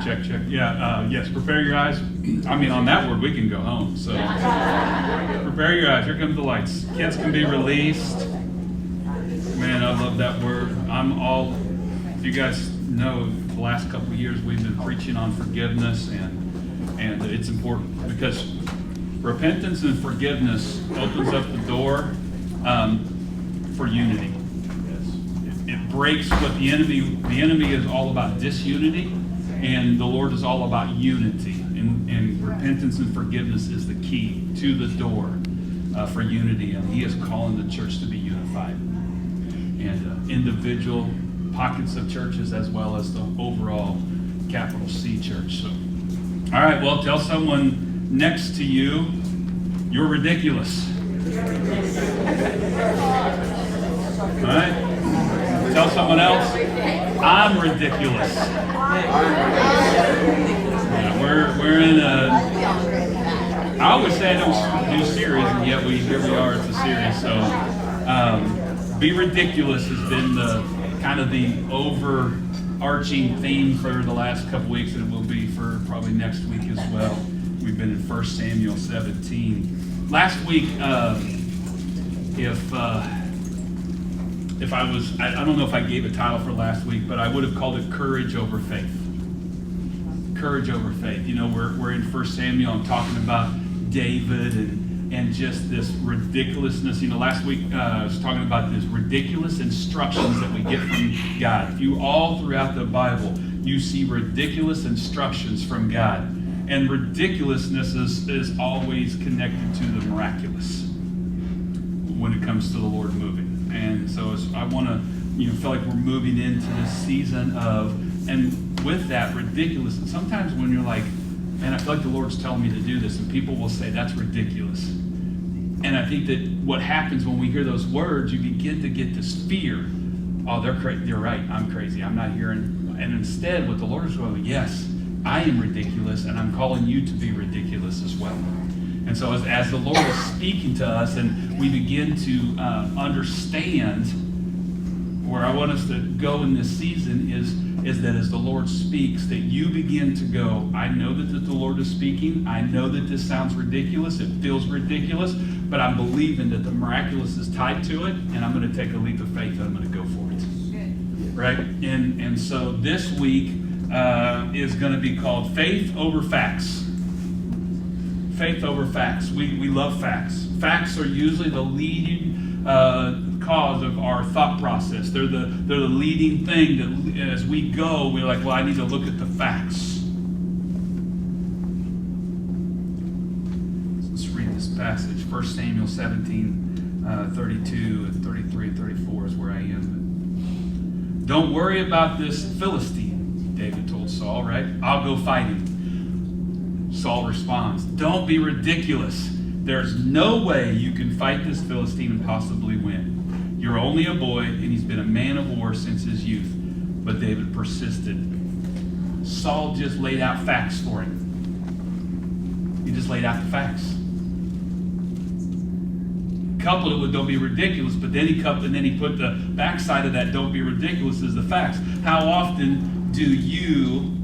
Check. Yeah, yes, prepare your eyes. I mean, on that word, we can go home. So prepare your eyes. Here comes the lights. Kids can be released. Man, I love that word. If you guys know, the last couple of years we've been preaching on forgiveness, and it's important because repentance and forgiveness opens up the door for unity. It breaks what the enemy is all about, disunity, and the Lord is all about unity. And repentance and forgiveness is the key to the door for unity, and He is calling the church to be unified. And individual pockets of churches as well as the overall capital C church. So, all right, well, tell someone next to you, you're ridiculous. All right? Tell someone else, I'm ridiculous. Yeah, we're in I always say I don't do series, and yet here we are, it's a series. So be ridiculous has been the kind of the overarching theme for the last couple weeks, and it will be for probably next week as well. We've been in 1 Samuel 17. Last week, if I was, I don't know if I gave a title for last week, but I would have called it Courage Over Faith. Courage over faith. You know, we're in 1 Samuel. I'm talking about David and just this ridiculousness. You know, last week I was talking about this ridiculous instructions that we get from God. If you all throughout the Bible, you see ridiculous instructions from God. And ridiculousness is always connected to the miraculous when it comes to the Lord moving. And so I want to, feel like we're moving into this season of, and with that, ridiculous. And sometimes when you're like, man, I feel like the Lord's telling me to do this, and people will say, that's ridiculous. And I think that what happens when we hear those words, you begin to get this fear. Oh, they're right, I'm crazy, I'm not hearing. And instead, what the Lord is going, yes, I am ridiculous, and I'm calling you to be ridiculous as well. And so as the Lord is speaking to us, and we begin to understand where I want us to go in this season is that as the Lord speaks, that you begin to go, I know that the Lord is speaking. I know that this sounds ridiculous. It feels ridiculous, but I'm believing that the miraculous is tied to it, and I'm going to take a leap of faith, and I'm going to go for it. Good. Right? And so this week is going to be called Faith Over Facts. Faith over facts. We love facts. Facts are usually the leading cause of our thought process. They're the leading thing that as we go, we're like, well, I need to look at the facts. Let's read this passage. 1 Samuel 17, 32 and 33 and 34 is where I am. Don't worry about this Philistine, David told Saul, right? I'll go fight him. Saul responds, don't be ridiculous. There's no way you can fight this Philistine and possibly win. You're only a boy, and he's been a man of war since his youth. But David persisted. Saul just laid out facts for him. He just laid out the facts. Coupled it with don't be ridiculous, but then he put the backside of that don't be ridiculous is the facts. How often do you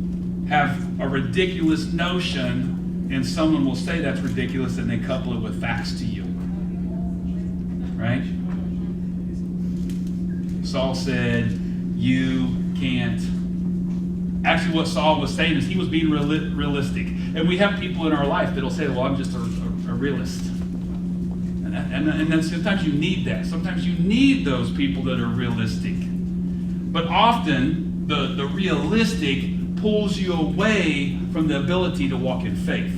have a ridiculous notion and someone will say that's ridiculous and they couple it with facts to you? Right? Saul said, you can't. Actually, what Saul was saying is he was being realistic. And we have people in our life that'll say, well, I'm just a realist. And then sometimes you need that. Sometimes you need those people that are realistic. But often, the realistic pulls you away from the ability to walk in faith.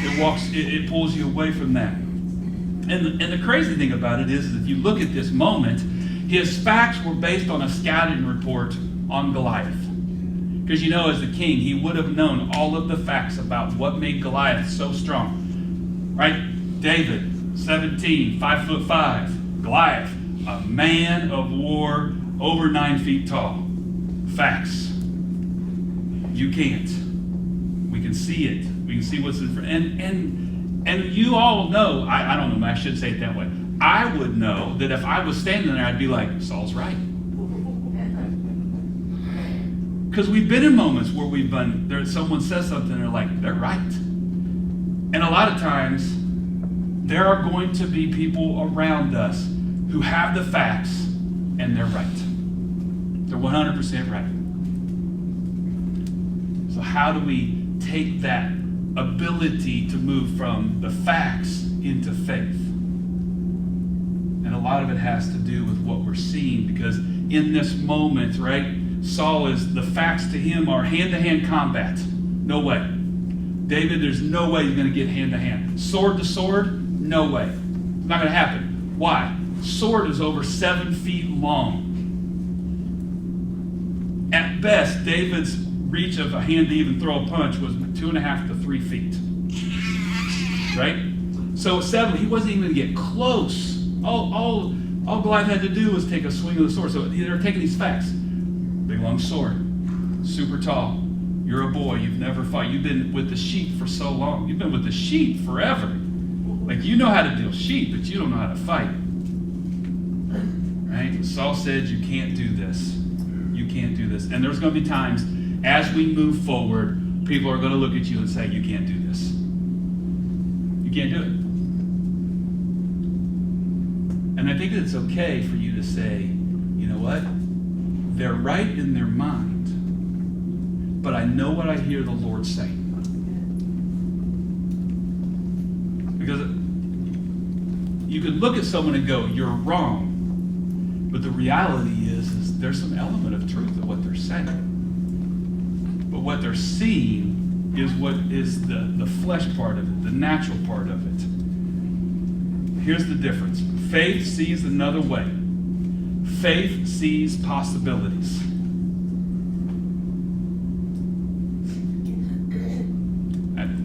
It pulls you away from that. And the crazy thing about it is if you look at this moment, his facts were based on a scouting report on Goliath. Because as the king, he would have known all of the facts about what made Goliath so strong. Right? David, 17, 5'5". Goliath, a man of war, over 9 feet tall. Facts. You can't. We can see it. We can see what's in front. And you all know, I don't know, I should say it that way. I would know that if I was standing there, I'd be like, Saul's right. Because we've been in moments where someone says something and they're like, they're right. And a lot of times, there are going to be people around us who have the facts and they're right. They're 100% right. So how do we take that ability to move from the facts into faith? And a lot of it has to do with what we're seeing, because in this moment, right, Saul the facts to him are hand-to-hand combat. No way. David, there's no way he's going to get hand-to-hand. Sword to sword, no way. It's not going to happen. Why? Sword is over 7 feet long. At best, David's reach of a hand to even throw a punch was 2.5 to 3 feet. Right? So 7, he wasn't even going to get close. All Goliath had to do was take a swing of the sword. So they're taking these facts. Big long sword. Super tall. You're a boy. You've never fought. You've been with the sheep for so long. You've been with the sheep forever. Like, you know how to deal sheep, but you don't know how to fight. Right? Saul said, you can't do this. You can't do this. And there's going to be times, as we move forward, people are going to look at you and say, you can't do this. You can't do it. And I think it's okay for you to say, you know what? They're right in their mind. But I know what I hear the Lord say. Because you could look at someone and go, you're wrong. But the reality is there's some element of truth in what they're saying. But what they're seeing is what is the flesh part of it, the natural part of it. Here's the difference. Faith sees another way. Faith sees possibilities.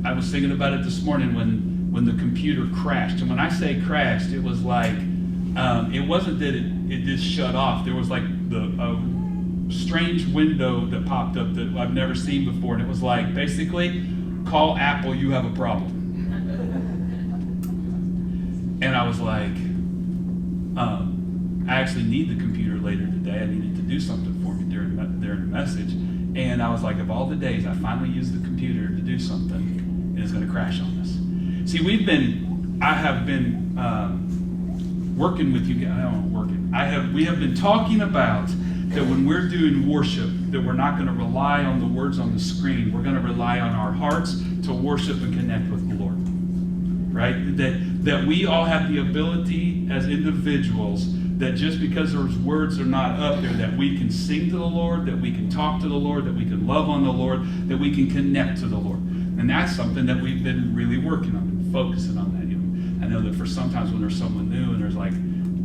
I was thinking about it this morning when the computer crashed. And when I say crashed, it was like, it wasn't that it just shut off. There was like a strange window that popped up that I've never seen before. And it was like, basically, call Apple, you have a problem. And I was like, I actually need the computer later today. I needed to do something for me during the message. And I was like, of all the days, I finally used the computer to do something, and it's going to crash on us. See, I have been working with you guys. I don't know, we have been talking about that when we're doing worship, that we're not going to rely on the words on the screen. We're going to rely on our hearts to worship and connect with the Lord. Right? That we all have the ability as individuals, that just because those words are not up there, that we can sing to the Lord, that we can talk to the Lord, that we can love on the Lord, that we can connect to the Lord. And that's something that we've been really working on and focusing on that. I know that for sometimes when there's someone new and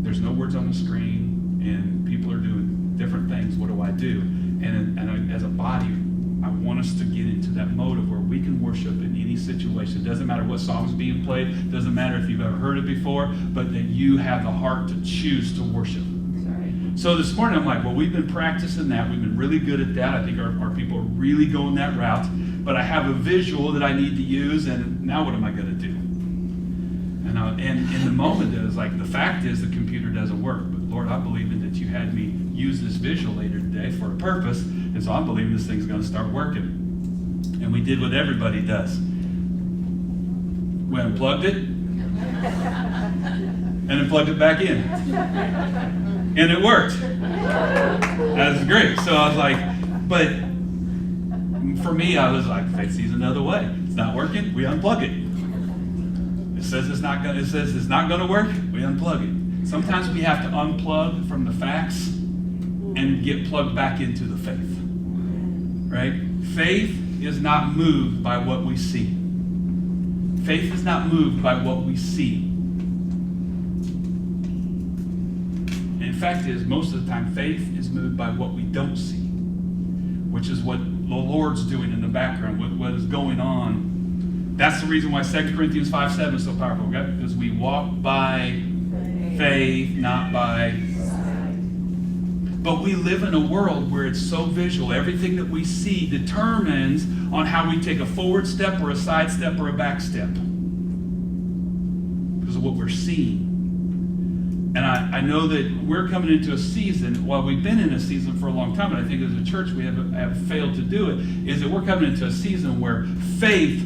there's no words on the screen and people are doing different things, what do I do? And as a body, I want us to get into that mode of where we can worship in any situation. It doesn't matter what song's being played. It doesn't matter if you've ever heard it before, but that you have the heart to choose to worship. Sorry. So this morning I'm like, well, we've been practicing that. We've been really good at that. I think our people are really going that route. But I have a visual that I need to use, and now what am I going to do? And in the moment, it was like, the fact is the computer doesn't work. But Lord, I believe that you had me use this visual later today for a purpose. And so I'm believing this thing's going to start working. And we did what everybody does. We unplugged it and then plugged it back in. And it worked. That's great. So I was like, but for me, I was like, faith sees another way. It's not working, we unplug it. It says it's not going to work, we unplug it. Sometimes we have to unplug from the facts and get plugged back into the faith. Right? Faith is not moved by what we see. Faith is not moved by what we see. And the fact is, most of the time, faith is moved by what we don't see, which is what the Lord's doing in the background, what is going on. That's the reason why 2 Corinthians 5:7 is so powerful, okay? Because we walk by faith, not by sight. But we live in a world where it's so visual. Everything that we see determines on how we take a forward step or a side step or a back step. Because of what we're seeing. And I know that we're coming into a season, well, we've been in a season for a long time, and I think as a church we have failed to do it, is that we're coming into a season where faith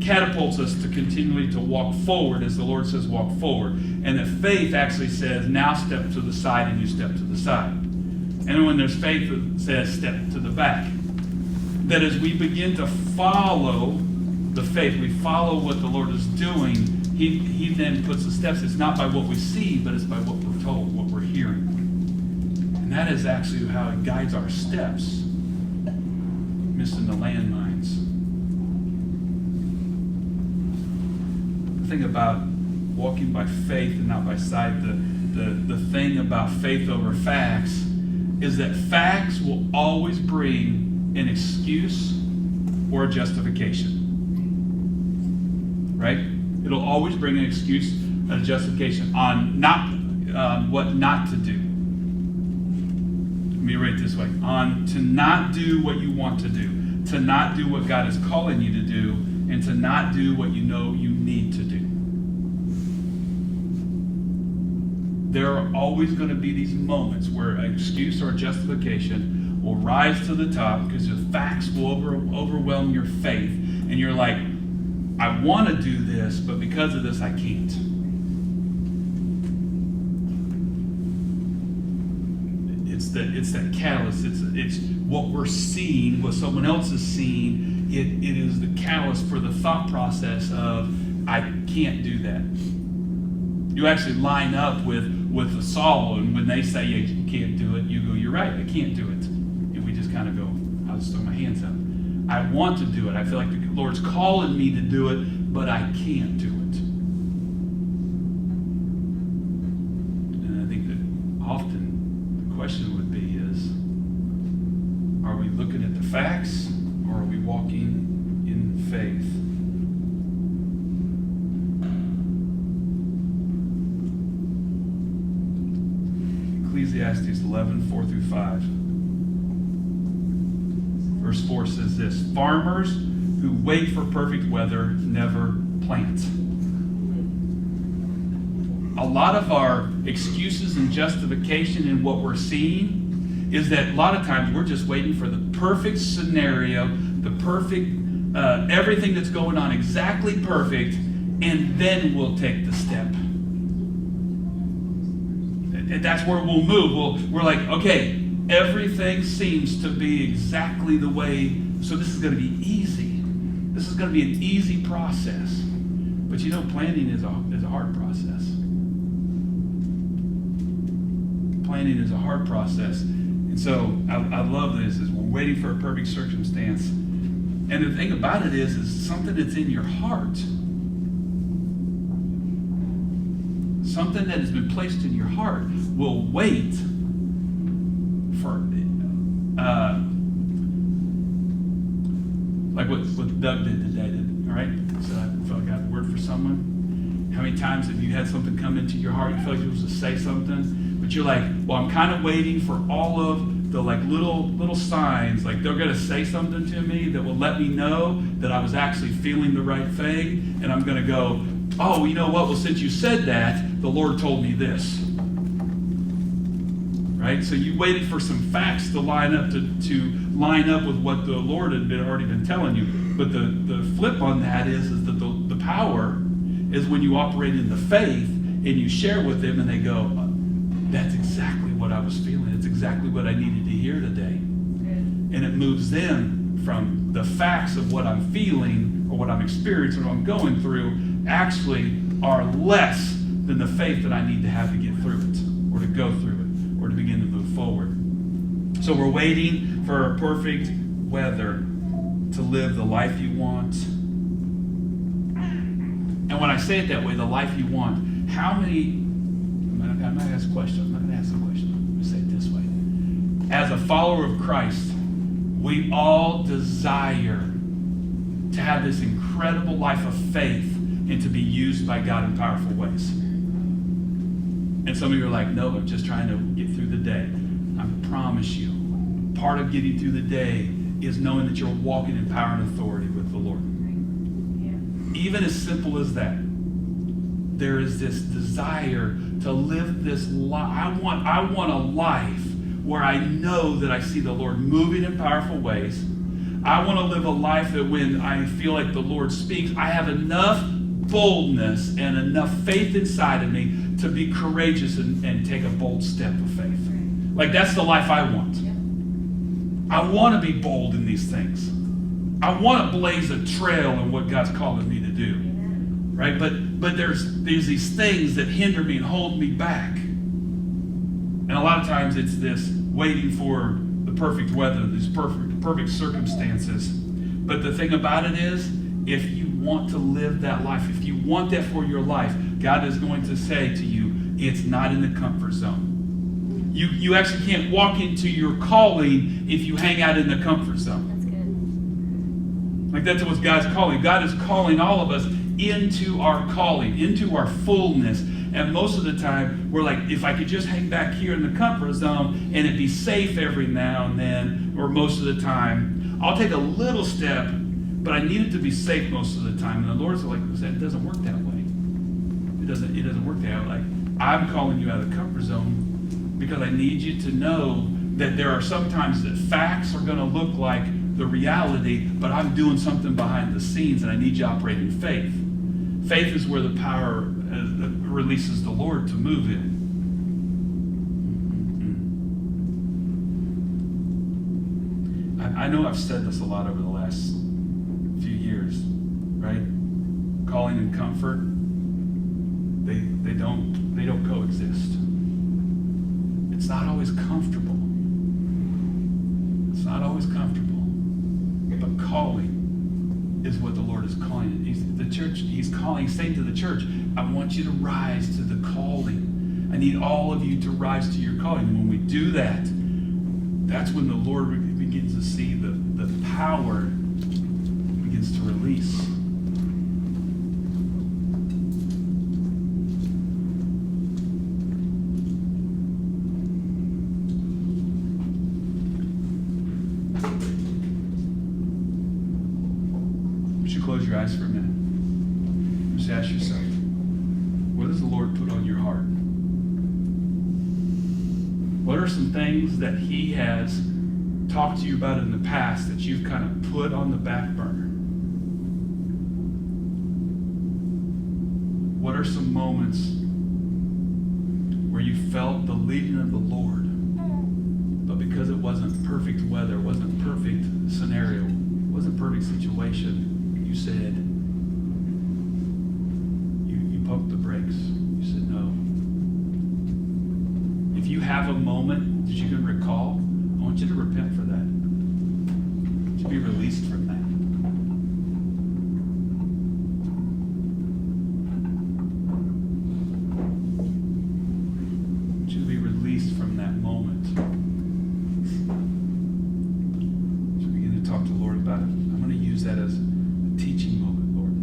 catapults us to continually to walk forward, as the Lord says, walk forward. And that faith actually says, now step to the side, and you step to the side. And then when there's faith that says, step to the back. That as we begin to follow the faith, we follow what the Lord is doing, He then puts the steps. It's not by what we see, but it's by what we're told, what we're hearing. And that is actually how it guides our steps, missing the landmines. The thing about walking by faith and not by sight, the thing about faith over facts is that facts will always bring an excuse or a justification. Right? It'll always bring an excuse and a justification on what not to do. Let me read it this way. On to not do what you want to do. To not do what God is calling you to do. And to not do what you know you need to do. There are always going to be these moments where an excuse or a justification will rise to the top because the facts will overwhelm your faith. And you're like, I want to do this, but because of this, I can't. It's that catalyst. It's what we're seeing, what someone else is seeing. It is the catalyst for the thought process of, I can't do that. You actually line up with the Saul, and when they say you can't do it, you go, you're right, I can't do it. And we just kind of go, I'll just throw my hands up. I want to do it. I feel like the Lord's calling me to do it, but I can't do it. And I think that often the question would be is, are we looking at the facts or are we walking in faith? Ecclesiastes 11:4-5. Verse 4 says this: farmers who wait for perfect weather never plant. A lot of our excuses and justification in what we're seeing is that a lot of times we're just waiting for the perfect scenario, the perfect, everything that's going on exactly perfect, and then we'll take the step. And that's where we'll move. We're like, okay, everything seems to be exactly the way, so this is going to be easy. This is going to be an easy process. But you know, planning is a hard process. Planning is a hard process. And so I love this, is we're waiting for a perfect circumstance. And the thing about it is something that's in your heart. Something that has been placed in your heart will wait for like what Doug did today, all right? So I feel like I have a word for someone. How many times have you had something come into your heart, you feel like you're supposed to say something, but you're like, well, I'm kind of waiting for all of the like little signs, like they're going to say something to me that will let me know that I was actually feeling the right thing, and I'm going to go, oh, you know what? Well, since you said that, the Lord told me this. Right? So you waited for some facts to line up to line up with what the Lord had already been telling you. But the flip on that is that the power is when you operate in the faith and you share with them and they go, that's exactly what I was feeling. It's exactly what I needed to hear today. And it moves them from the facts of what I'm feeling or what I'm experiencing or what I'm going through actually are less than the faith that I need to have to get through it or to go through it or to begin to move forward. So we're waiting for a perfect weather to live the life you want. And when I say it that way, the life you want, how many, I'm not going to ask a question. I'm not going to ask a question. I'm going to say it this way. As a follower of Christ, we all desire to have this incredible life of faith and to be used by God in powerful ways. And some of you are like, no, I'm just trying to get through the day. I promise you, part of getting through the day is knowing that you're walking in power and authority with the Lord. Yeah. Even as simple as that. there is this desire to live this life. I want a life where I know that I see the Lord moving in powerful ways. I want to live a life that when I feel like the Lord speaks, I have enough boldness and enough faith inside of me to be courageous and take a bold step of faith. Like, that's the life I want. I want to be bold in these things. I want to blaze a trail in what God's calling me to do. Right? But there's these things that hinder me and hold me back. And a lot of times it's this waiting for the perfect weather, these perfect circumstances. But the thing about it is, if you want to live that life, if you want that for your life, God is going to say to you, it's not in the comfort zone. You actually can't walk into your calling if you hang out in the comfort zone. That's good. Like, that's what God's calling. God is calling all of us into our calling, into our fullness. And most of the time, we're like, if I could just hang back here in the comfort zone and it'd be safe every now and then, or most of the time, I'll take a little step, but I need it to be safe most of the time. And the Lord's like, it doesn't work that way. It doesn't work that way. Like, I'm calling you out of the comfort zone because I need you to know that there are some times that facts are going to look like the reality, but I'm doing something behind the scenes, and I need you to operate in faith. Faith is where the power releases the Lord to move in. I know I've said this a lot over the last few years, right? Calling and comfort, they don't coexist. It's not always comfortable. It's not always comfortable. But calling is what the Lord is calling it. The church, he's saying to the church, I want you to rise to the calling. I need all of you to rise to your calling. And when we do that, that's when the Lord begins to see the power begins to release. Close your eyes for a minute. Just ask yourself, what does the Lord put on your heart? What are some things that he has talked to you about in the past that you've kind of put on the back burner? What are some moments where you felt the leading of the Lord, but because it wasn't perfect weather, wasn't perfect scenario, wasn't perfect situation, you said, you pumped the brakes. You said no. If you have a moment that you can recall, I want you to repent for that. I want you to be released from that. I want you to be released from that moment. So begin to talk to the Lord about it. I'm going to use that as teaching moment, Lord.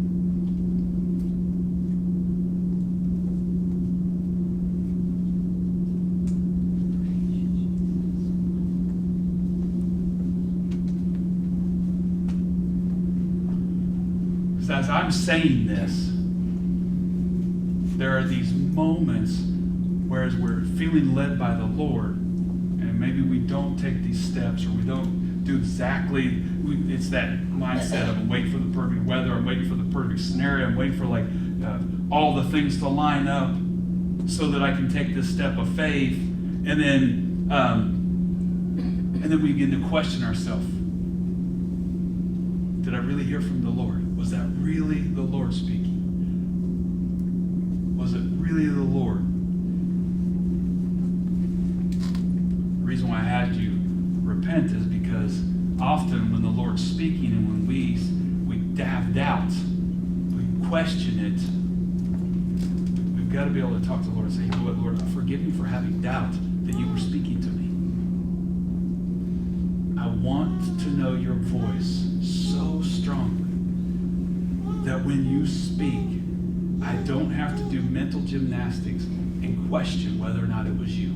So as I'm saying this, there are these moments whereas we're feeling led by the Lord, and maybe we don't take these steps, or we don't do exactly. It's that mindset of I'm waiting for the perfect weather, I'm waiting for the perfect scenario, I'm waiting for all the things to line up so that I can take this step of faith, and then we begin to question ourselves. Did I really hear from the Lord? Was that really the Lord speaking? Was it really the Lord? The reason why I had you repent is because often when the Lord's speaking and when we have doubt, we question it, we've got to be able to talk to the Lord and say, you know what, Lord, forgive me for having doubt that you were speaking to me. I want to know your voice so strongly that when you speak, I don't have to do mental gymnastics and question whether or not it was you.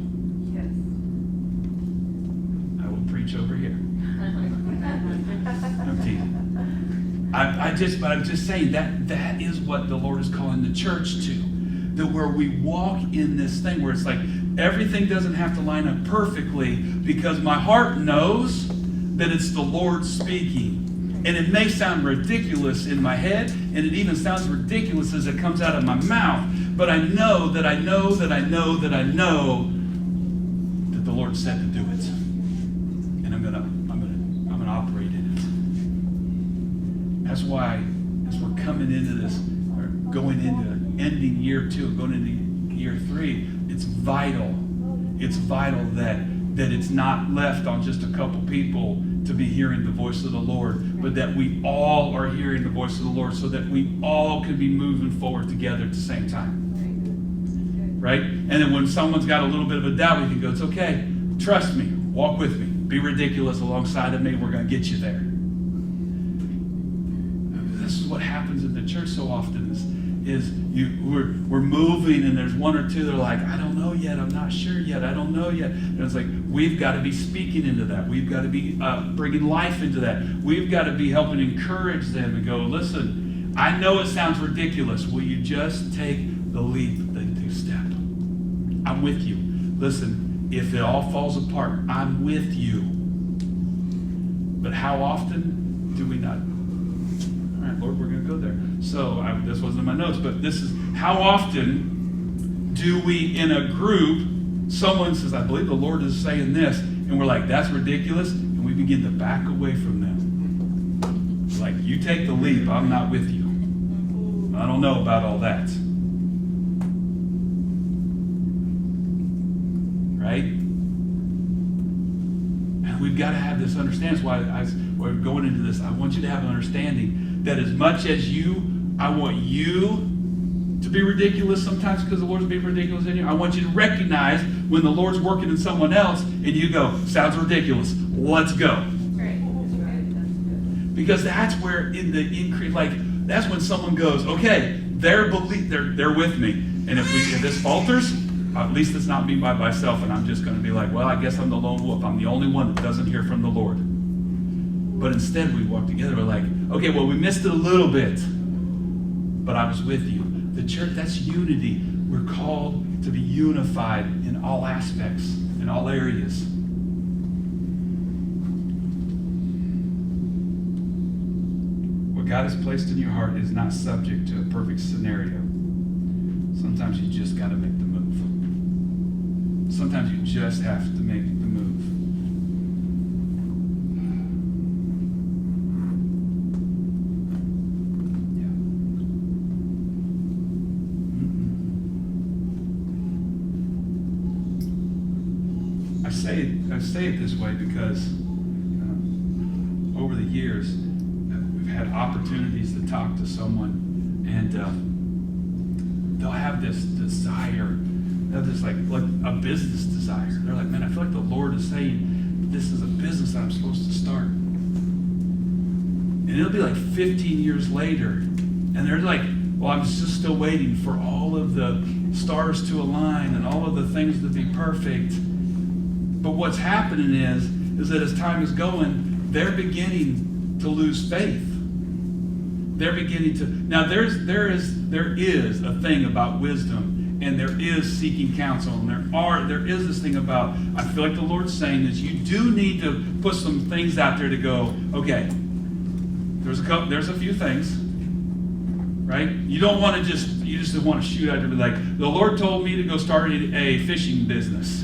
Yes. I will preach over here. I'm teasing. But I'm just saying that is what the Lord is calling the church to. that where we walk in this thing where it's like everything doesn't have to line up perfectly because my heart knows that it's the Lord speaking. And it may sound ridiculous in my head, and it even sounds ridiculous as it comes out of my mouth. But I know that I know that I know that I know that the Lord said to do it. And I'm gonna operate in it. That's why as we're coming into this, or going into ending year 2, going into year 3, it's vital. It's vital that it's not left on just a couple people to be hearing the voice of the Lord, but that we all are hearing the voice of the Lord so that we all can be moving forward together at the same time. Right? And then when someone's got a little bit of a doubt, we can go, it's okay. Trust me. Walk with me. Be ridiculous alongside of me. We're going to get you there. This is what happens in the church so often is we're moving and there's one or two that are like, I don't know yet. I'm not sure yet. I don't know yet. And it's like, we've got to be speaking into that. We've got to be bringing life into that. We've got to be helping encourage them and go, listen, I know it sounds ridiculous. Will you just take the leap, the 2-step? I'm with you. Listen, if it all falls apart, I'm with you. But how often do we not? All right, Lord, we're going to go there. So this wasn't in my notes, but this is how often do we in a group, someone says, I believe the Lord is saying this, and we're like, that's ridiculous, and we begin to back away from them. Like, you take the leap, I'm not with you. I don't know about all that. Right? And we've got to have this understanding. That's why as we're going into this, I want you to have an understanding that as much as I want you to be ridiculous sometimes because the Lord's being ridiculous in you, I want you to recognize when the Lord's working in someone else and you go, sounds ridiculous, let's go. Right. Because that's where in the increase, like, that's when someone goes, okay, they're with me. And if this falters, at least it's not me by myself, and I'm just going to be like, well, I guess I'm the lone wolf. I'm the only one that doesn't hear from the Lord. But instead, we walk together. We're like, okay, well, we missed it a little bit, but I was with you. The church, that's unity. We're called to be unified in all aspects, in all areas. What God has placed in your heart is not subject to a perfect scenario. Sometimes you just got to make the move. Sometimes you just have to make the move. I say it this way because over the years, we've had opportunities to talk to someone, and they'll have this desire. They'll have this like a business desire. They're like, man, I feel like the Lord is saying this is a business that I'm supposed to start. And it'll be like 15 years later, and they're like, well, I'm just still waiting for all of the stars to align and all of the things to be perfect. But what's happening is that as time is going, they're beginning to lose faith. They're beginning to. Now there is a thing about wisdom, and there is seeking counsel, and there is this thing about, I feel like the Lord's saying this, you do need to put some things out there to go, okay, there's a few things, right? You don't want to just want to shoot out there and be like, the Lord told me to go start a fishing business.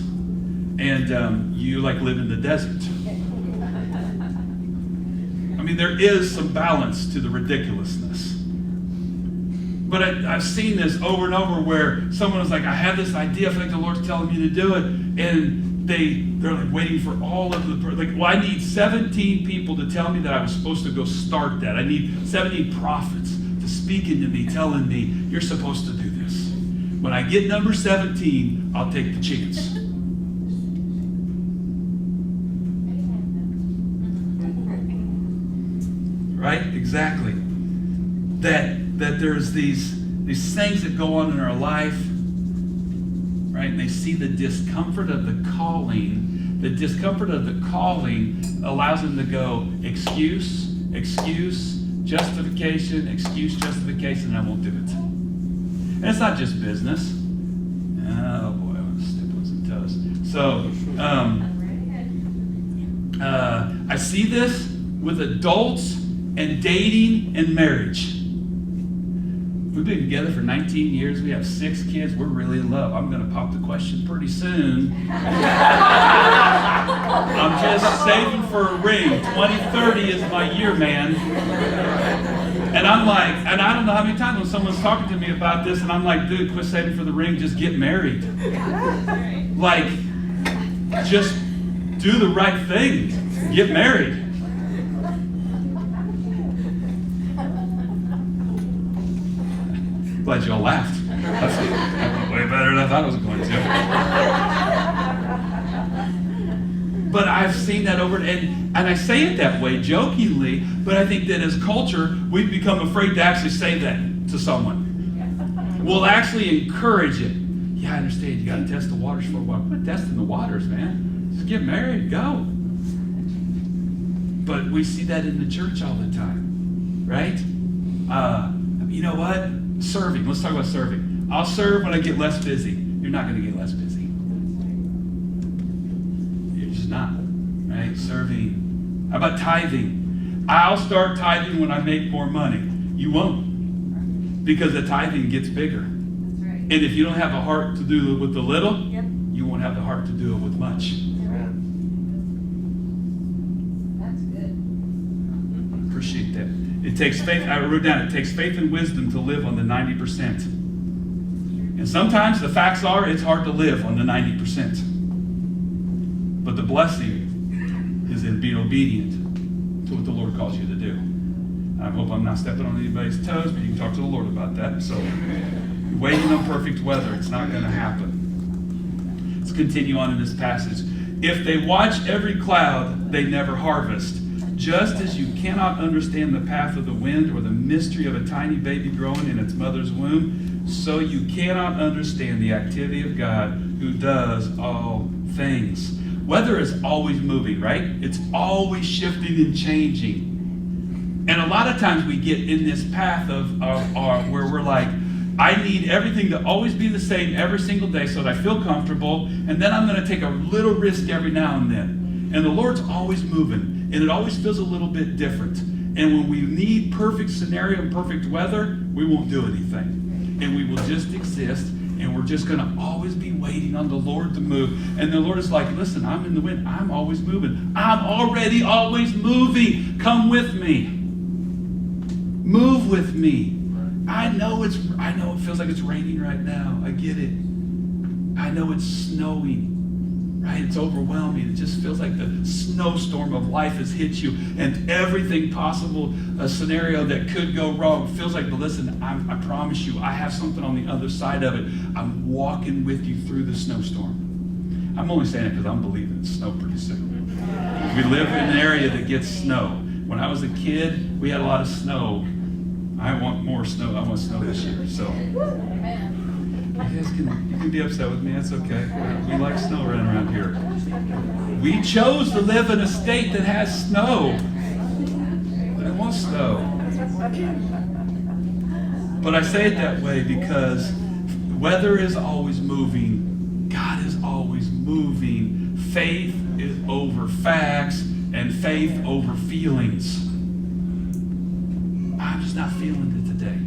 And you like live in the desert. I mean, there is some balance to the ridiculousness. But I've seen this over and over where someone was like, I have this idea, I feel like the Lord's telling me to do it. And they're like waiting for all of the, like, well, I need 17 people to tell me that I was supposed to go start that. I need 17 prophets to speak into me, telling me, you're supposed to do this. When I get number 17, I'll take the chance. Right? Exactly. That there's these things that go on in our life, right? And they see the discomfort of the calling. The discomfort of the calling allows them to go, excuse, justification, and I won't do it. And it's not just business. Oh boy, I'm stepping on some toes. So, I see this with adults and dating and marriage. We've been together for 19 years. We have 6 kids. We're really in love. I'm going to pop the question pretty soon. I'm just saving for a ring. 2030 is my year, man. And I'm like, and I don't know how many times when someone's talking to me about this, and I'm like, dude, quit saving for the ring. Just get married. Like, just do the right thing. Get married. Glad you all laughed. That's way better than I thought I was going to. But I've seen that over, and I say it that way jokingly, but I think that as culture, we've become afraid to actually say that to someone. We'll actually encourage it. Yeah, I understand. You got to test the waters for a while. Quit testing the waters, man. Just get married, go. But we see that in the church all the time, right? You know what? Serving. Let's talk about serving. I'll serve when I get less busy. You're not going to get less busy. You're just not, right? Serving. How about tithing? I'll start tithing when I make more money. You won't, because the tithing gets bigger. That's right. And if you don't have a heart to do it with the little, Yep. you won't have the heart to do it with much. That's good. Appreciate that. It takes faith. I wrote down, it takes faith and wisdom to live on the 90%. And sometimes the facts are it's hard to live on the 90%. But the blessing is in being obedient to what the Lord calls you to do. I hope I'm not stepping on anybody's toes, but you can talk to the Lord about that. So, waiting on perfect weather, it's not going to happen. Let's continue on in this passage. If they watch every cloud, they never harvest. Just as you cannot understand the path of the wind or the mystery of a tiny baby growing in its mother's womb, so you cannot understand the activity of God who does all things. Weather is always moving, right? It's always shifting and changing. And a lot of times we get in this path of where we're like, I need everything to always be the same every single day so that I feel comfortable, and then I'm going to take a little risk every now and then. And the Lord's always moving. And it always feels a little bit different. And when we need perfect scenario and perfect weather, we won't do anything. And we will just exist, and we're just going to always be waiting on the Lord to move. And the Lord is like, listen, I'm in the wind. I'm always moving. I'm already always moving. Come with me. Move with me. I know it feels like it's raining right now. I get it. I know it's snowing. Right? It's overwhelming. It just feels like the snowstorm of life has hit you, and everything possible, a scenario that could go wrong, feels like, but listen, I promise you, I have something on the other side of it. I'm walking with you through the snowstorm. I'm only saying it because I'm believing it's snow pretty soon. We live in an area that gets snow. When I was a kid, we had a lot of snow. I want more snow. I want snow this year. So. You guys you can be upset with me, that's okay. We like snow running around here. We chose to live in a state that has snow. I want snow. But I say it that way because weather is always moving. God is always moving. Faith is over facts and faith over feelings. I'm just not feeling it today.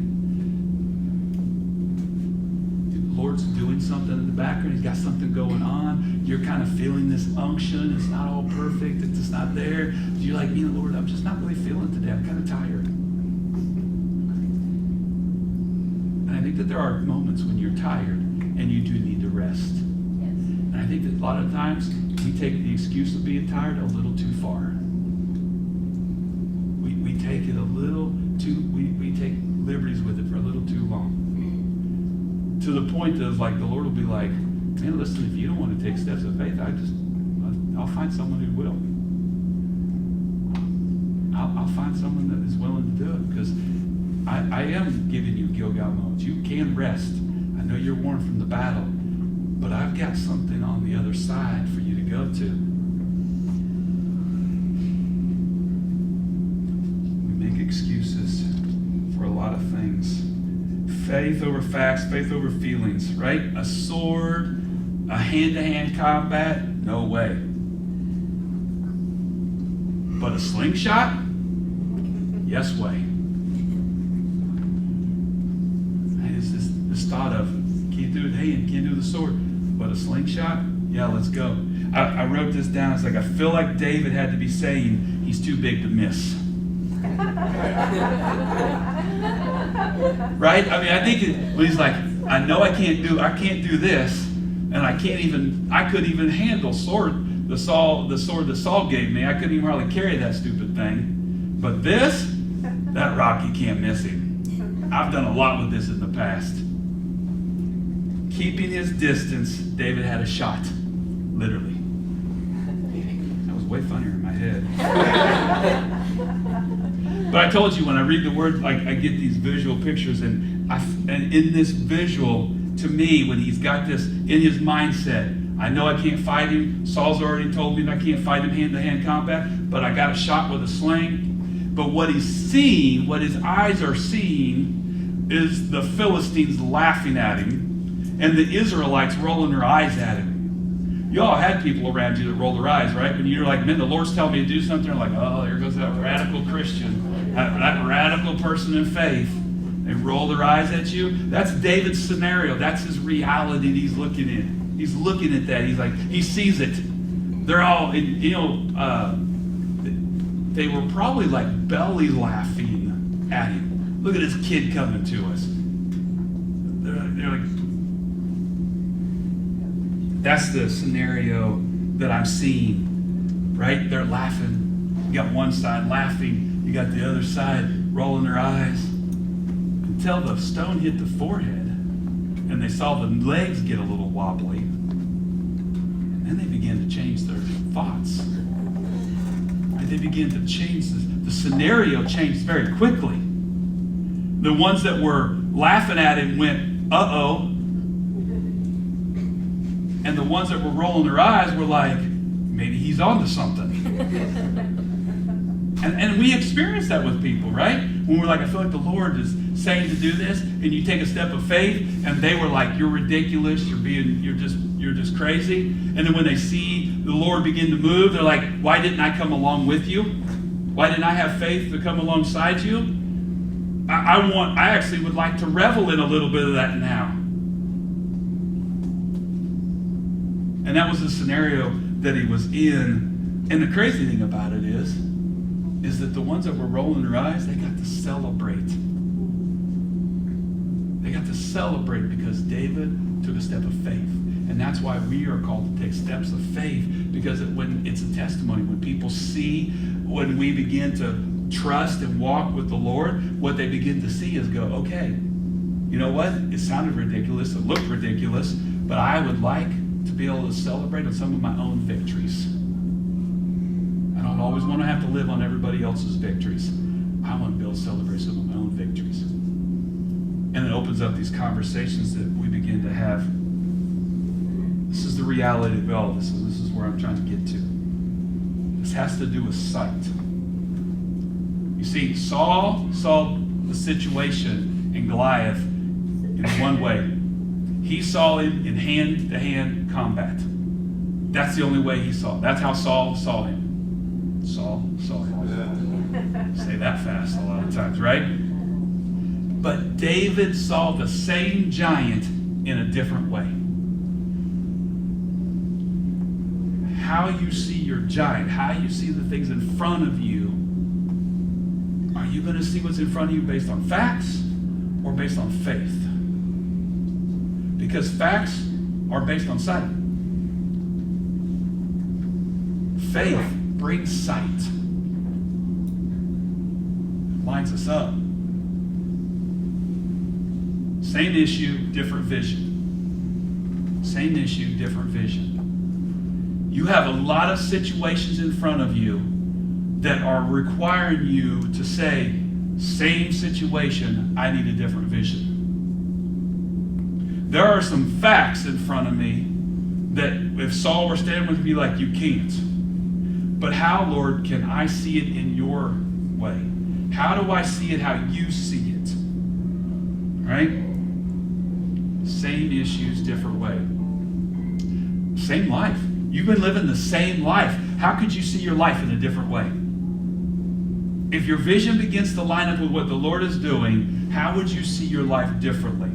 Lord's doing something in the background. He's got something going on. You're kind of feeling this unction. It's not all perfect. It's just not there. You're like, you know, Lord, I'm just not really feeling it today. I'm kind of tired. And I think that there are moments when you're tired and you do need to rest. Yes. And I think that a lot of times we take the excuse of being tired a little too far. We take it a little too, we take liberties with it for a little too long. To the point of like the Lord will be like, man, listen, if you don't want to take steps of faith, I'll find someone who will. I'll find someone that is willing to do it, because I am giving you Gilgal moments. You can rest. I know you're worn from the battle, but I've got something on the other side for you to go to. We make excuses for a lot of things. Faith over facts, faith over feelings, right? A sword, a hand-to-hand combat, no way. But a slingshot, yes way. It's this thought of, can't do it hand, can't do the sword, but a slingshot, yeah, let's go. I wrote this down. It's like, I feel like David had to be saying he's too big to miss. Right? I mean, I think when he's like, I know I can't do this, and I couldn't even handle the sword that Saul gave me. I couldn't even hardly carry that stupid thing. But this, that rock, you can't miss him. I've done a lot with this in the past. Keeping his distance, David had a shot, literally. That was way funnier in my head. But I told you, when I read the word, like, I get these visual pictures, and in this visual, to me, when he's got this in his mindset, I know I can't fight him. Saul's already told me that I can't fight him hand-to-hand combat, but I got a shot with a sling. But what he's seeing, what his eyes are seeing, is the Philistines laughing at him and the Israelites rolling their eyes at him. You all had people around you that roll their eyes, right? When you're like, man, the Lord's telling me to do something, they're like, oh, there goes that radical Christian, that radical person in faith. They roll their eyes at you. That's David's scenario. That's his reality that he's looking at. He's looking at that. He's like, he sees it. They're all, they were probably like belly laughing at him. Look at this kid coming to us. They're like, that's the scenario that I'm seeing, right? They're laughing. You got one side laughing. You got the other side rolling their eyes. Until the stone hit the forehead and they saw the legs get a little wobbly. And then they began to change their thoughts. And they began to change. The scenario changed very quickly. The ones that were laughing at him went, uh-oh. And the ones that were rolling their eyes were like, maybe he's onto something. And we experience that with people, right? When we're like, I feel like the Lord is saying to do this, and you take a step of faith, and they were like, you're ridiculous, you're just crazy. And then when they see the Lord begin to move, they're like, why didn't I come along with you? Why didn't I have faith to come alongside you? I actually would like to revel in a little bit of that now. And that was the scenario that he was in. And the crazy thing about it is that the ones that were rolling their eyes, they got to celebrate. They got to celebrate because David took a step of faith. And that's why we are called to take steps of faith, because when it's a testimony, when people see, when we begin to trust and walk with the Lord, what they begin to see is go, okay, you know what? It sounded ridiculous. It looked ridiculous, but I would like to be able to celebrate on some of my own victories. I don't always want to have to live on everybody else's victories. I want to be able to celebrate some of my own victories. And it opens up these conversations that we begin to have. This is the reality of all this. This is where I'm trying to get to. This has to do with sight. You see, Saul saw the situation in Goliath in one way. He saw him in hand-to-hand combat. That's the only way he saw. That's how Saul saw him. Saul saw him. Say that fast a lot of times, right? But David saw the same giant in a different way. How you see your giant, how you see the things in front of you, are you going to see what's in front of you based on facts or based on faith? Because facts are based on sight. Faith brings sight. It lines us up. Same issue, different vision. Same issue, different vision. You have a lot of situations in front of you that are requiring you to say, same situation, I need a different vision. There are some facts in front of me that if Saul were standing with me, like, you can't. But how, Lord, can I see it in your way? How do I see it how you see it? Right? Same issues, different way. Same life. You've been living the same life. How could you see your life in a different way? If your vision begins to line up with what the Lord is doing, how would you see your life differently?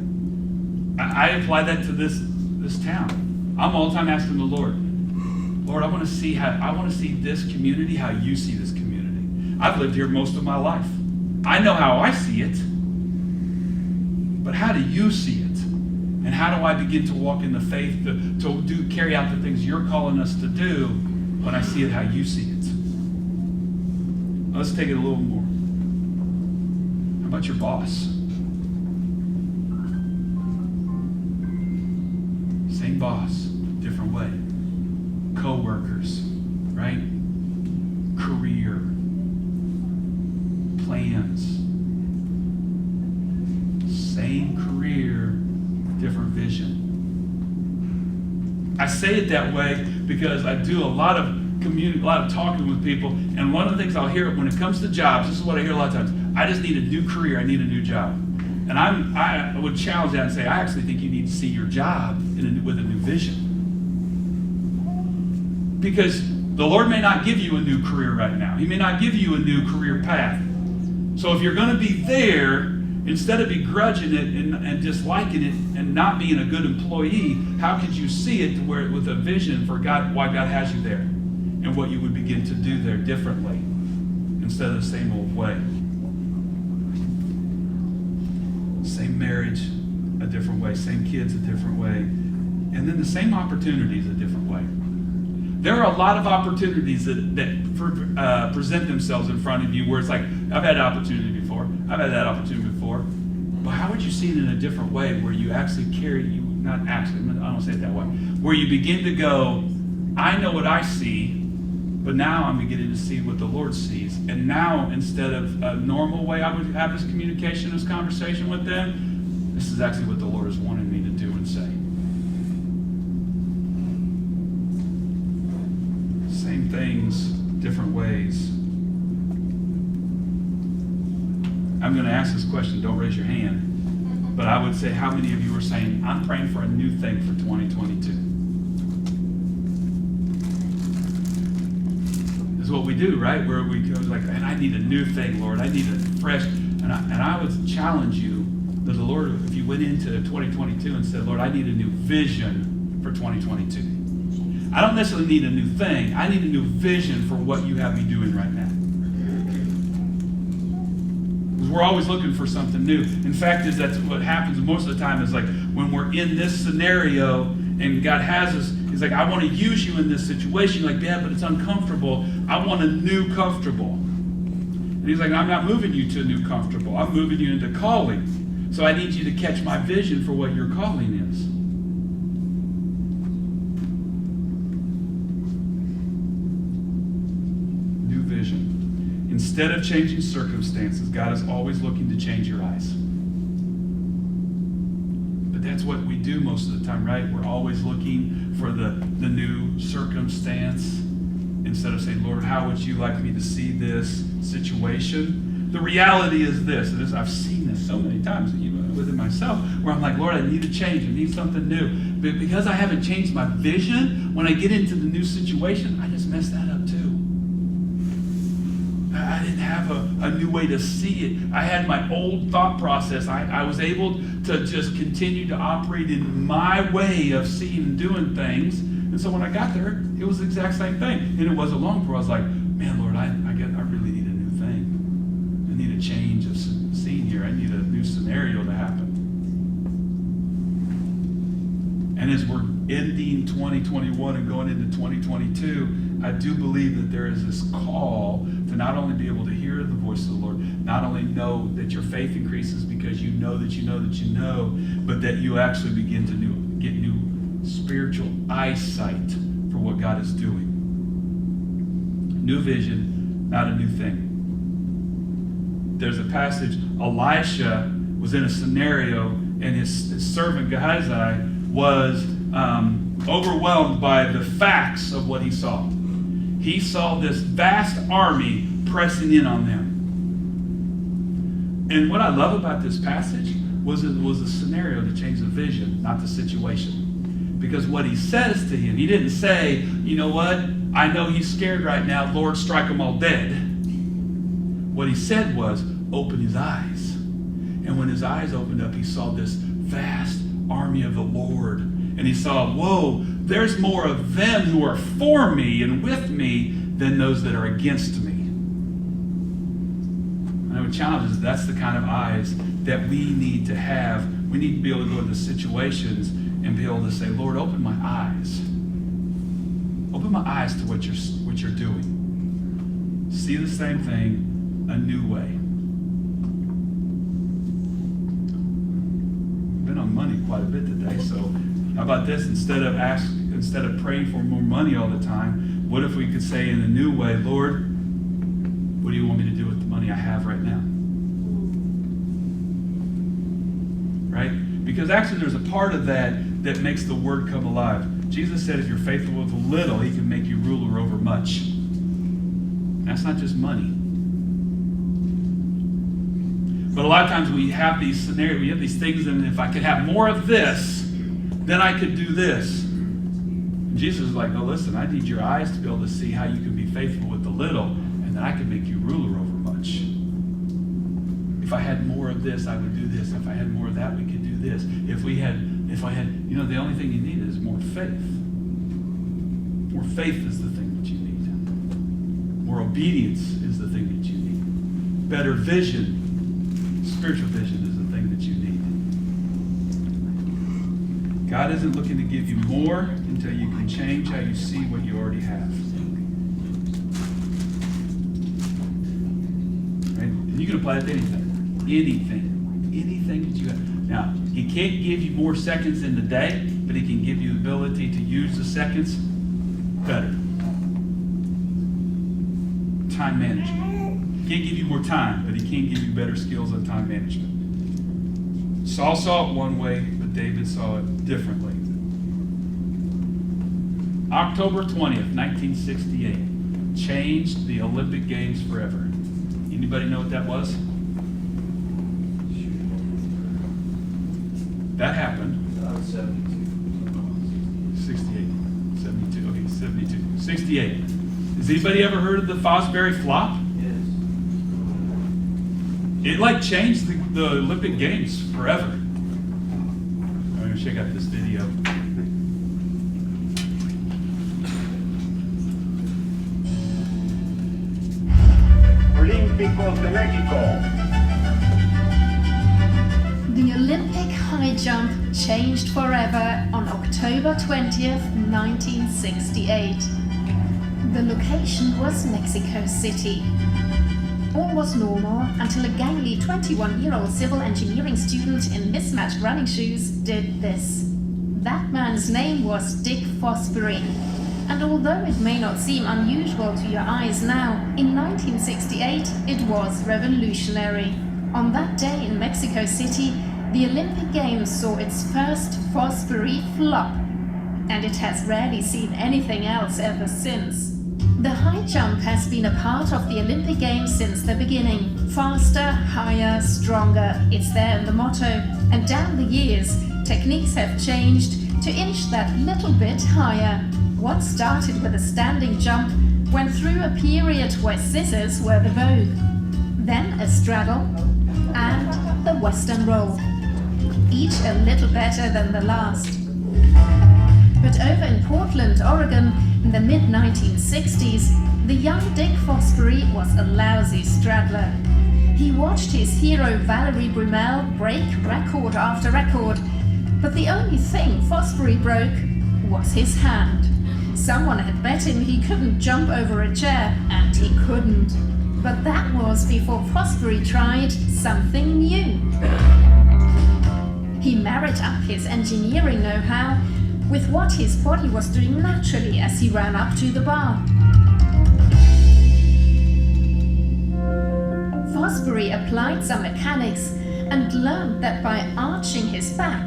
I apply that to this town. I'm all the time asking the Lord, Lord, I want to see this community how you see this community. I've lived here most of my life. I know how I see it, but how do you see it? And how do I begin to walk in the faith to carry out the things you're calling us to do when I see it how you see it? Let's take it a little more. How about your boss? Same boss, different way. Co-workers, right? Career, plans. Same career, different vision. I say it that way because I do a lot of talking with people, and one of the things I'll hear when it comes to jobs, this is what I hear a lot of times: I just need a new career, I need a new job. And I would challenge that and say, I actually think you need to see your job with a new vision. Because the Lord may not give you a new career right now. He may not give you a new career path. So if you're going to be there, instead of begrudging it and disliking it and not being a good employee, how could you see it with a vision for God, why God has you there, and what you would begin to do there differently instead of the same old way? Same marriage, a different way. Same kids, a different way. And then the same opportunities, a different way. There are a lot of opportunities that present themselves in front of you where it's like, I've had that opportunity before. I've had that opportunity before. But how would you see it in a different way where you actually I don't say it that way, where you begin to go, I know what I see, but now I'm beginning to see what the Lord sees. And now, instead of a normal way I would have this communication, this conversation with them, this is actually what the Lord is wanting me to do and say. Same things, different ways. I'm going to ask this question. Don't raise your hand. But I would say, how many of you are saying, I'm praying for a new thing for 2022? This is what we do, right? Where we go like, and I need a new thing, Lord. I need a fresh. And I would challenge you that the Lord, if you went into 2022 and said, Lord, I need a new vision for 2022. I don't necessarily need a new thing. I need a new vision for what you have me doing right now. Because we're always looking for something new. In fact, that's what happens most of the time is like when we're in this scenario and God has us, He's like, I want to use you in this situation. You're like, yeah, but it's uncomfortable. I want a new comfortable. And He's like, I'm not moving you to a new comfortable. I'm moving you into calling. So I need you to catch my vision for what your calling is. Instead of changing circumstances, God is always looking to change your eyes. But that's what we do most of the time, right? We're always looking for the new circumstance instead of saying, Lord, how would you like me to see this situation? The reality is this, and I've seen this so many times within myself, where I'm like, Lord, I need a change. I need something new. But because I haven't changed my vision, when I get into the new situation, I just mess that up too. I didn't have a new way to see it. I had my old thought process. I was able to just continue to operate in my way of seeing and doing things. And so when I got there, it was the exact same thing. And it wasn't long before I was like, man, Lord, I really need a new thing. I need a change of scene here. I need a new scenario to happen. And as we're ending 2021 and going into 2022, I do believe that there is this call to not only be able to hear the voice of the Lord, not only know that your faith increases because you know that you know that you know, but that you actually begin to get new spiritual eyesight for what God is doing. New vision, not a new thing. There's a passage, Elisha was in a scenario and his servant Gehazi was overwhelmed by the facts of what he saw. He saw this vast army pressing in on them. And what I love about this passage was a scenario to change the vision, not the situation. Because what he says to him, he didn't say, you know what, I know he's scared right now, Lord, strike them all dead. What he said was, open his eyes. And when his eyes opened up, he saw this vast army of the Lord. And he saw, whoa, there's more of them who are for me and with me than those that are against me. And I would challenge us, that's the kind of eyes that we need to have. We need to be able to go into situations and be able to say, Lord, open my eyes. Open my eyes to what you're doing. See the same thing a new way. We've been on money quite a bit today, so how about this? Instead of praying for more money all the time, what if we could say in a new way, Lord, what do you want me to do with the money I have right now? Right? Because actually there's a part of that makes the word come alive. Jesus said if you're faithful with a little, he can make you ruler over much. That's not just money. But a lot of times we have these scenarios, we have these things, and if I could have more of this, then I could do this. And Jesus is like, no, listen, I need your eyes to be able to see how you can be faithful with the little, and then I can make you ruler over much. If I had more of this, I would do this. If I had more of that, we could do this. If I had, the only thing you need is more faith. More faith is the thing that you need. More obedience is the thing that you need. Better vision, spiritual vision is the thing that you need. God isn't looking to give you more until you can change how you see what you already have. Right? And you can apply it to anything. Anything that you have. Now, he can't give you more seconds in the day, but he can give you the ability to use the seconds better. Time management. He can't give you more time, but he can give you better skills on time management. Saul saw it one way, but David saw it differently. October 20th, 1968, changed the Olympic Games forever. Anybody know what that was? That happened. 68. 72. Okay, 72. 68. Has anybody ever heard of the Fosbury Flop? Yes. It changed the Olympic Games forever. I'm going to check out this video. Olímpicos de México. The Olympic high jump changed forever on October 20th, 1968. The location was Mexico City. All was normal until a gangly 21-year-old civil engineering student in mismatched running shoes did this. That man's name was Dick Fosbury. And although it may not seem unusual to your eyes now, in 1968 it was revolutionary. On that day in Mexico City, the Olympic Games saw its first Fosbury flop, and it has rarely seen anything else ever since. The high jump has been a part of the Olympic Games since the beginning. Faster, higher, stronger, it's there in the motto. And down the years, techniques have changed to inch that little bit higher. What started with a standing jump went through a period where scissors were the vogue. Then a straddle and the Western roll. Each a little better than the last. But over in Portland, Oregon, in the mid-1960s, the young Dick Fosbury was a lousy straddler. He watched his hero Valerie Brumel break record after record, but the only thing Fosbury broke was his hand. Someone had bet him he couldn't jump over a chair, and he couldn't. But that was before Fosbury tried something new. He married up his engineering know-how with what his body was doing naturally as he ran up to the bar. Fosbury applied some mechanics and learned that by arching his back,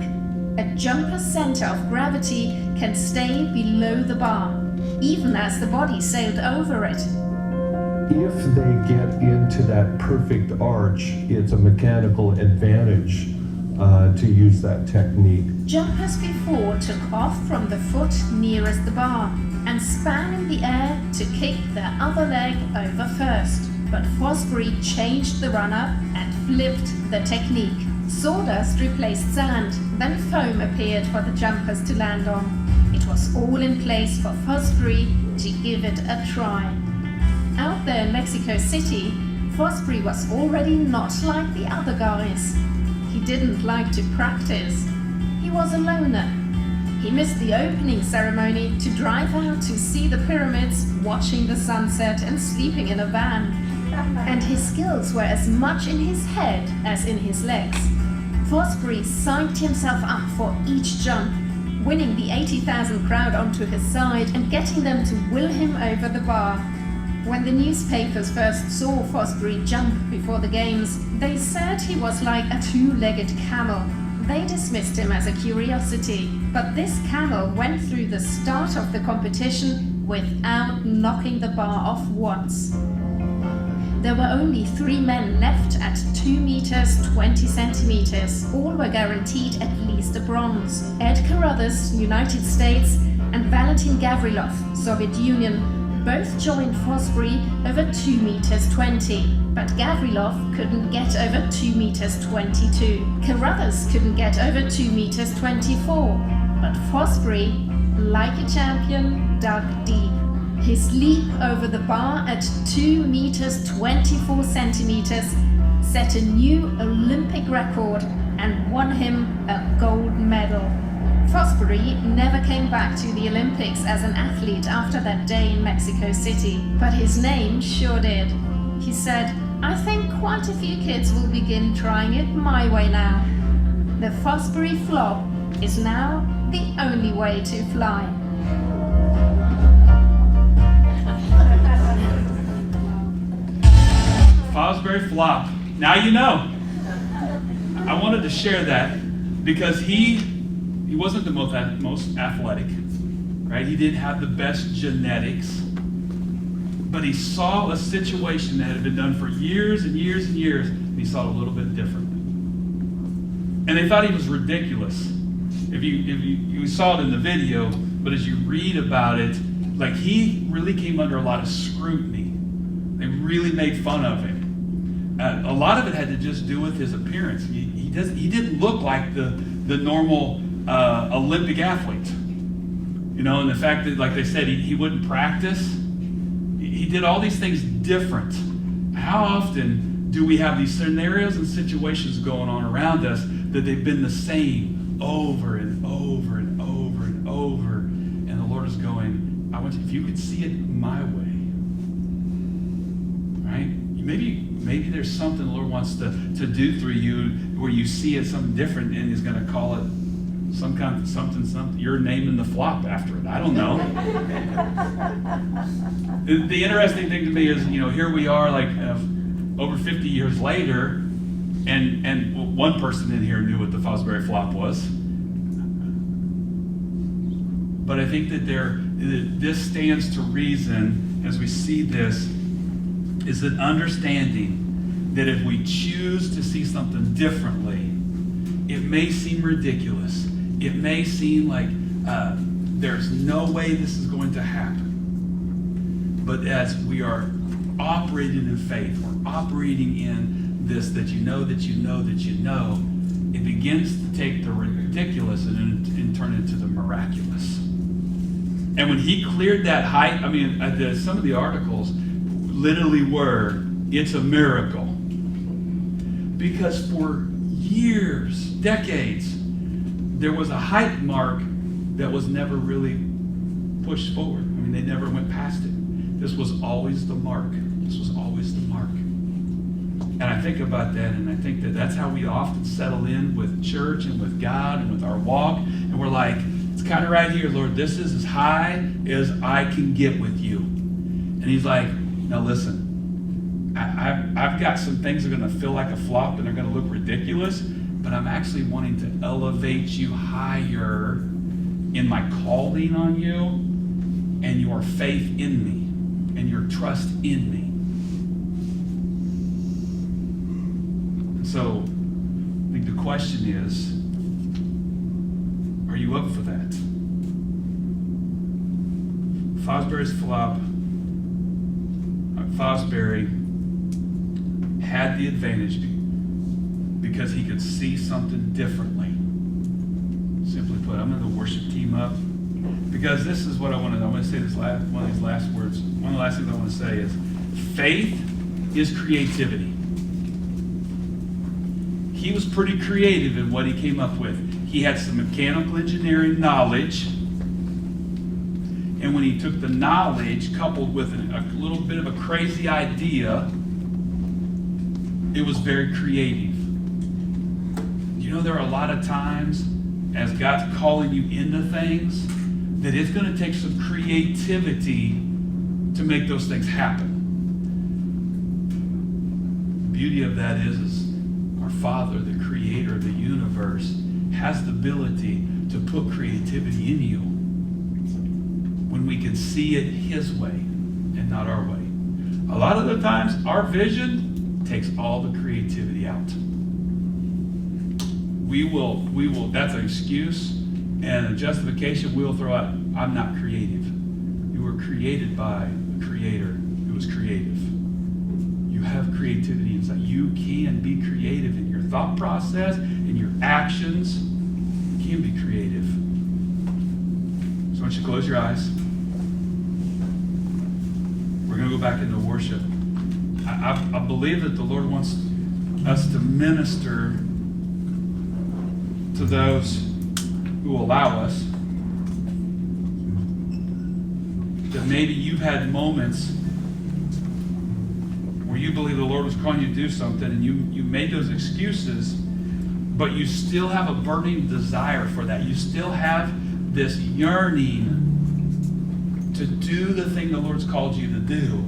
a jumper's center of gravity can stay below the bar, even as the body sailed over it. If they get into that perfect arch, it's a mechanical advantage to use that technique. Jumpers before took off from the foot nearest the bar and span in the air to kick their other leg over first. But Fosbury changed the run-up and flipped the technique. Sawdust replaced sand, then foam appeared for the jumpers to land on. It was all in place for Fosbury to give it a try. Out there in Mexico City, Fosbury was already not like the other guys. He didn't like to practice. He was a loner. He missed the opening ceremony to drive out to see the pyramids, watching the sunset and sleeping in a van. And his skills were as much in his head as in his legs. Fosbury psyched himself up for each jump, winning the 80,000 crowd onto his side and getting them to will him over the bar. When the newspapers first saw Fosbury jump before the games, they said he was like a two-legged camel. They dismissed him as a curiosity, but this camel went through the start of the competition without knocking the bar off once. There were only 3 men left at 2 meters 20 centimeters. All were guaranteed at least a bronze. Ed Carruthers, United States, and Valentin Gavrilov, Soviet Union, both joined Fosbury over 2 meters 20, but Gavrilov couldn't get over 2 meters 22. Carruthers couldn't get over 2 meters 24, but Fosbury, like a champion, dug deep. His leap over the bar at 2 meters 24 centimeters set a new Olympic record and won him a gold medal. Fosbury never came back to the Olympics as an athlete after that day in Mexico City, but his name sure did. He said, "I think quite a few kids will begin trying it my way now." The Fosbury flop is now the only way to fly. Fosbury flop. Now you know. I wanted to share that because he wasn't the most athletic, right? He didn't have the best genetics, but he saw a situation that had been done for years and years and years, and he saw it a little bit different. And they thought he was ridiculous. If you saw it in the video, but as you read about it, like he really came under a lot of scrutiny. They really made fun of him. A lot of it had to just do with his appearance. He didn't look like the normal Olympic athlete, you know, and the fact that, like they said, he wouldn't practice. He did all these things different. How often do we have these scenarios and situations going on around us that they've been the same over and over and over and over, and the Lord is going, I want you, if you could see it my way, right? Maybe there's something the Lord wants to do through you where you see it something different, and He's going to call it some kind of something. You're naming the flop after it. I don't know. The interesting thing to me is, you know, here we are, like over 50 years later, and one person in here knew what the Fosbury flop was. But I think that this stands to reason as we see this, is an understanding that if we choose to see something differently, it may seem ridiculous. It may seem like there's no way this is going to happen. But as we are operating in faith, we're operating in this that you know, it begins to take the ridiculous and turn into the miraculous. And when he cleared that height, I mean, some of the articles literally were, it's a miracle. Because for years, decades, there was a height mark that was never really pushed forward. I mean, they never went past it. This was always the mark. And I think about that, and I think that that's how we often settle in with church and with God and with our walk. And we're like, it's kind of right here, Lord. This is as high as I can get with you. And He's like, now listen, I've got some things that are going to feel like a flop and they're going to look ridiculous, but I'm actually wanting to elevate you higher in my calling on you and your faith in me and your trust in me. And so I think the question is, are you up for that? Fosbury's flop. Fosbury had the advantage because he could see something differently. Simply put, I'm going to worship team up because this is what I want to know. I'm going to say this one of these last words. One of the last things I want to say is faith is creativity. He was pretty creative in what he came up with. He had some mechanical engineering knowledge. And when he took the knowledge coupled with a little bit of a crazy idea, it was very creative. You know, there are a lot of times as God's calling you into things that it's going to take some creativity to make those things happen. The beauty of that is our Father, the creator of the universe, has the ability to put creativity in you when we can see it his way and not our way. A lot of the times, our vision takes all the creativity out. We will, that's an excuse and a justification we'll throw out. I'm not creative. You were created by a creator who was creative. You have creativity inside. You can be creative in your thought process, in your actions. You can be creative. So I want you to close your eyes. We're going to go back into worship. I believe that the Lord wants us to minister to those who will allow us. That maybe you've had moments where you believe the Lord was calling you to do something and you made those excuses, but you still have a burning desire for that. You still have this yearning to do the thing the Lord's called you to do.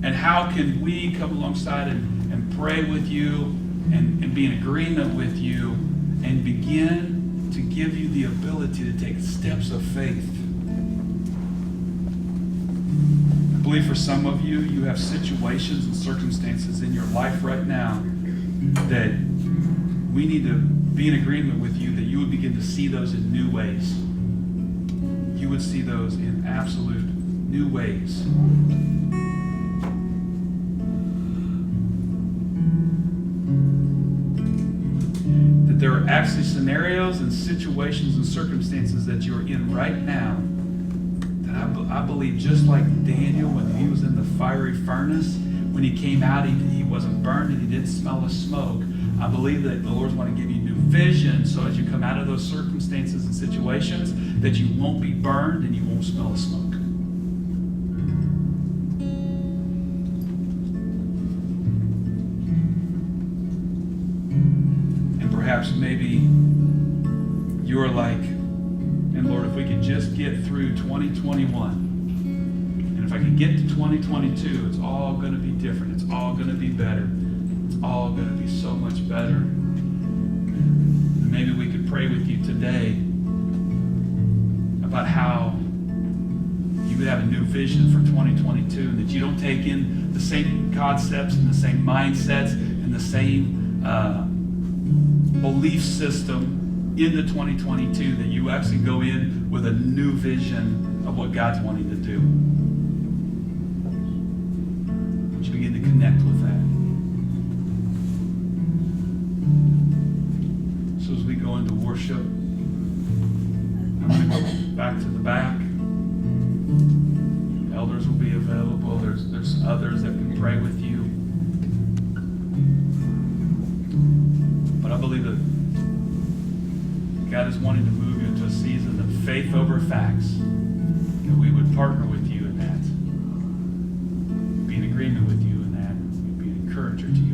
And how can we come alongside and pray with you and be in agreement with you and begin to give you the ability to take steps of faith? I believe for some of you, you have situations and circumstances in your life right now that we need to be in agreement with you, that you would begin to see those in new ways. You would see those in absolute new ways. That there are actually scenarios and situations and circumstances that you're in right now that I believe, just like Daniel when he was in the fiery furnace, when he came out, he wasn't burned and he didn't smell the smoke. I believe that the Lord's want to give you new vision so as you come out of those circumstances and situations that you won't be burned and you won't smell the smoke. And perhaps maybe you're like, and Lord, if we could just get through 2021, and if I could get to 2022, it's all going to be different. It's all going to be better. It's all going to be so much better. And maybe we could pray with you today about how you would have a new vision for 2022, and that you don't take in the same concepts and the same mindsets and the same belief system into 2022, that you actually go in with a new vision of what God's wanting to do. Would you begin to connect with that? So as we go into worship, I'm going to go back to the back. Elders will be available. There's others that can pray with you. But I believe that God is wanting to move you into a season of faith over facts. That we would partner with you in that. Be in agreement with you in that. Be an encourager to you.